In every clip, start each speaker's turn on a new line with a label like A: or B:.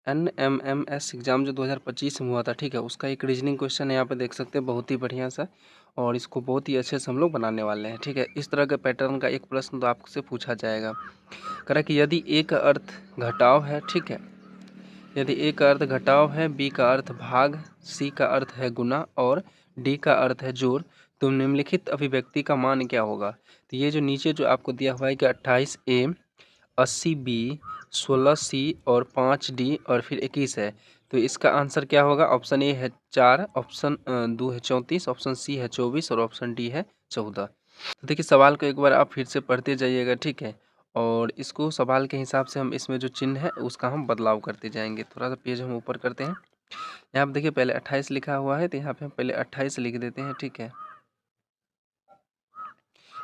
A: NMMS exam जो 2025 में हुआ था, ठीक है, उसका एक रीजनिंग क्वेश्चन है, यहाँ पे देख सकते हैं, बहुत ही बढ़िया सा, और इसको बहुत ही अच्छे से हम लोग बनाने वाले हैं, ठीक है। इस तरह के पैटर्न का एक प्रश्न तो आपसे पूछा जाएगा। कह रहा है कि यदि ए का अर्थ घटाव है, ठीक है, यदि ए का अर्थ घटाव है, बी का अर्थ भाग, सी का अर्थ है गुना और डी का अर्थ है जोड़, तो निम्नलिखित अभिव्यक्ति का मान क्या होगा। तो ये जो नीचे जो आपको दिया हुआ है कि 28A 80B 16C और 5D और फिर 21 है, तो इसका आंसर क्या होगा। ऑप्शन ए है 4, ऑप्शन 2 है 34, ऑप्शन सी है 24 और ऑप्शन डी है 14। तो देखिए सवाल को एक बार आप फिर से पढ़ते जाइएगा, ठीक है, और इसको सवाल के हिसाब से हम इसमें जो चिन्ह है उसका हम बदलाव करते जाएंगे। थोड़ा सा पेज हम ऊपर करते हैं। यहाँ पे देखिए पहले 28 लिखा हुआ है, तो यहाँ पे हम पहले 28 लिख देते हैं, ठीक है।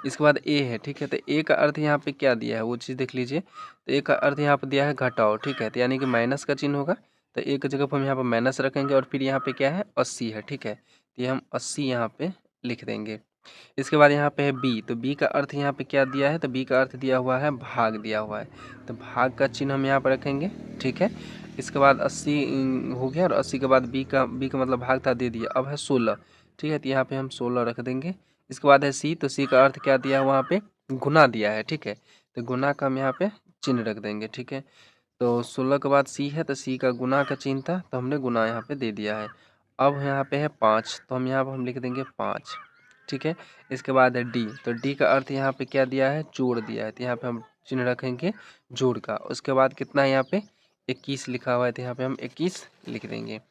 A: इसके बाद ए है, ठीक है, तो ए का अर्थ यहाँ पे क्या दिया है वो चीज़ देख लीजिए। तो ए का अर्थ यहाँ पे दिया है घटाओ, ठीक है, तो यानी कि माइनस का चिन्ह होगा, तो ए की जगह पर हम यहाँ पर माइनस रखेंगे और फिर यहाँ पे क्या है 80 है, ठीक है, तो ये हम 80 यहाँ पे लिख देंगे। इसके बाद यहाँ पे है बी, तो बी का अर्थ यहाँ पे क्या दिया है, तो बी का अर्थ दिया हुआ है भाग दिया हुआ है, तो भाग का चिन्ह हम यहाँ पर रखेंगे, ठीक है। इसके बाद 80 हो गया, और 80 के बाद बी का मतलब भाग था दे दिया, अब है 16, ठीक है, तो यहाँ पे हम 16 रख देंगे। इसके बाद है सी, तो सी का अर्थ क्या दिया है वहाँ पे गुना दिया है, ठीक है, तो गुना का हम यहाँ पे चिन्ह रख देंगे, ठीक है। तो 16 के बाद सी है, तो सी का गुना का चिन्ह था, तो हमने गुना यहाँ पे दे दिया है। अब यहाँ पे है 5, तो हम यहाँ पर हम लिख देंगे 5, ठीक है। इसके बाद है डी, तो डी का अर्थ यहाँ पे क्या दिया है जोड़ दिया है, तो यहाँ पे हम चिन्ह रखेंगे जोड़ का। उसके बाद कितना है यहाँ पे 21 लिखा हुआ है, तो यहाँ पे हम 21 लिख देंगे।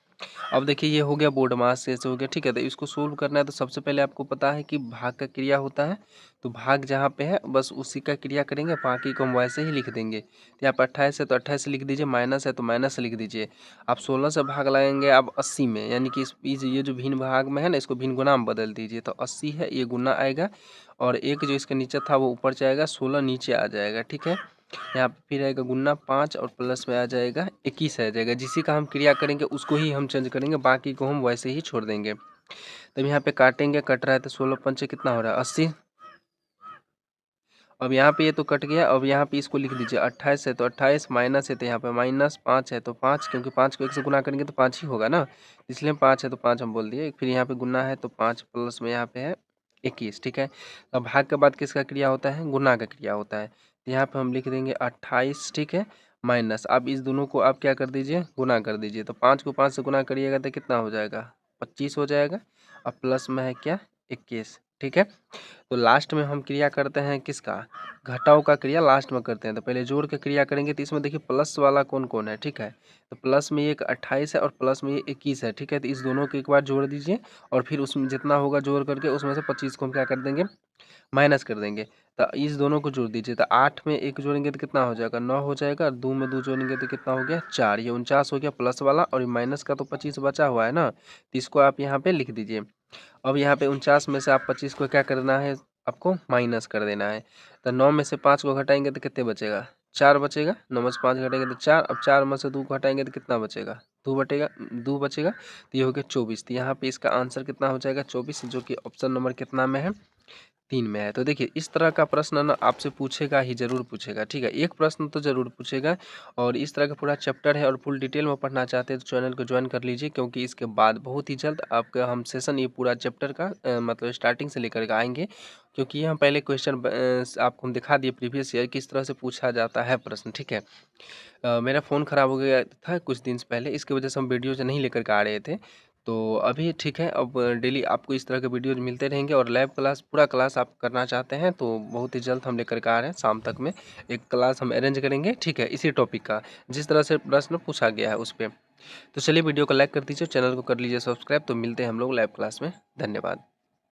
A: अब देखिए ये हो गया बोर्ड मास से हो गया, ठीक है। तो इसको सोल्व करना है, तो सबसे पहले आपको पता है कि भाग का क्रिया होता है, तो भाग जहाँ पे है बस उसी का क्रिया करेंगे, बाकी को हम वैसे ही लिख देंगे। तो यहाँ पर 28 है तो 28 लिख दीजिए, माइनस है तो माइनस लिख दीजिए। आप 16 से भाग लगाएंगे आप 80 में, यानी कि ये जो भिन्न भाग में है ना, इसको भिन्न गुना में बदल दीजिए, तो 80 है ये गुना आएगा, और एक जो इसका नीचे था वो ऊपर जाएगा, 16 नीचे आ जाएगा, ठीक है। यहाँ पे फिर आएगा गुना 5 और प्लस में आ जाएगा 21 आ जाएगा। जिसी का हम क्रिया करेंगे उसको ही हम चेंज करेंगे, बाकी को हम वैसे ही छोड़ देंगे। तब यहाँ पे काटेंगे, कट रहा है, तो 16 पंचे कितना हो रहा है 80। अब यहाँ पे ये तो कट गया, अब यहाँ पे इसको लिख दीजिए 28 है तो 28, माइनस है तो यहाँ पे माइनस, 5 है तो 5, क्योंकि 5 को 1 से गुना करेंगे तो 5 ही होगा ना, इसलिए 5 है तो 5 हम बोल दिए। फिर यहाँ पे गुना है तो 5 प्लस में यहाँ पे है 21, ठीक है। अब भाग के बाद किसका क्रिया होता है गुना का क्रिया होता है, तो यहाँ पे हम लिख देंगे 28, ठीक है, माइनस। अब इस दोनों को आप क्या कर दीजिए गुना कर दीजिए, तो 5 को 5 से गुना करिएगा तो कितना हो जाएगा 25 हो जाएगा, अब प्लस में है क्या 21, ठीक है। तो लास्ट में हम क्रिया करते हैं किसका घटाव का क्रिया लास्ट में करते हैं। तो पहले जोड़ के क्रिया करेंगे, तो इसमें देखिए प्लस वाला कौन कौन है, ठीक है, तो प्लस में एक 28 है और प्लस में ये 21 है, ठीक है। तो इस दोनों को एक बार जोड़ दीजिए, और फिर उसमें जितना होगा जोड़ करके उसमें से 25 को हम क्या कर देंगे माइनस कर देंगे। तो इस दोनों को जोड़ दीजिए, तो 8 में 1 जोड़ेंगे तो कितना हो जाएगा 9 हो जाएगा, और 2 में 2 जोड़ेंगे तो कितना हो गया 4, ये 49 हो गया प्लस वाला, और ये माइनस का तो 25 बचा हुआ है ना, तो इसको आप यहाँ पे लिख दीजिए। अब यहाँ पे 49 में से आप 25 को क्या करना है आपको माइनस कर देना है, तो 9 में से 5 को घटाएंगे तो कितने बचेगा 4 बचेगा, 9 में से 5 घटाएंगे तो 4, अब 4 में से 2 को हटाएंगे तो कितना बचेगा 2 बचेगा, तो ये हो गया 24। तो यहाँ पे इसका आंसर कितना हो जाएगा 24, जो कि ऑप्शन नंबर कितना में है 3 में है। तो देखिए इस तरह का प्रश्न ना आपसे पूछेगा ही ज़रूर पूछेगा, ठीक है, एक प्रश्न तो ज़रूर पूछेगा। और इस तरह का पूरा चैप्टर है, और फुल डिटेल में पढ़ना चाहते हैं तो चैनल को ज्वाइन कर लीजिए, क्योंकि इसके बाद बहुत ही जल्द आपका हम सेशन ये पूरा चैप्टर का मतलब स्टार्टिंग से लेकर के आएंगे, क्योंकि ये हम पहले क्वेश्चन आपको हम दिखा दिए प्रीवियस ईयर किस तरह से पूछा जाता है प्रश्न, ठीक है। मेरा फ़ोन ख़राब हो गया था कुछ दिन से पहले, इसकी वजह से हम वीडियोज़ नहीं लेकर के आ रहे थे। तो अभी ठीक है, अब डेली आपको इस तरह के वीडियोज़ मिलते रहेंगे, और लैब क्लास पूरा क्लास आप करना चाहते हैं तो बहुत ही जल्द हम लेकर के आ रहे हैं। शाम तक में एक क्लास हम अरेंज करेंगे, ठीक है, इसी टॉपिक का जिस तरह से प्रश्न पूछा गया है उस पे। तो चलिए वीडियो को लाइक कर दीजिए, चैनल को कर लीजिए सब्सक्राइब। तो मिलते हैं हम लोग लैब क्लास में, धन्यवाद।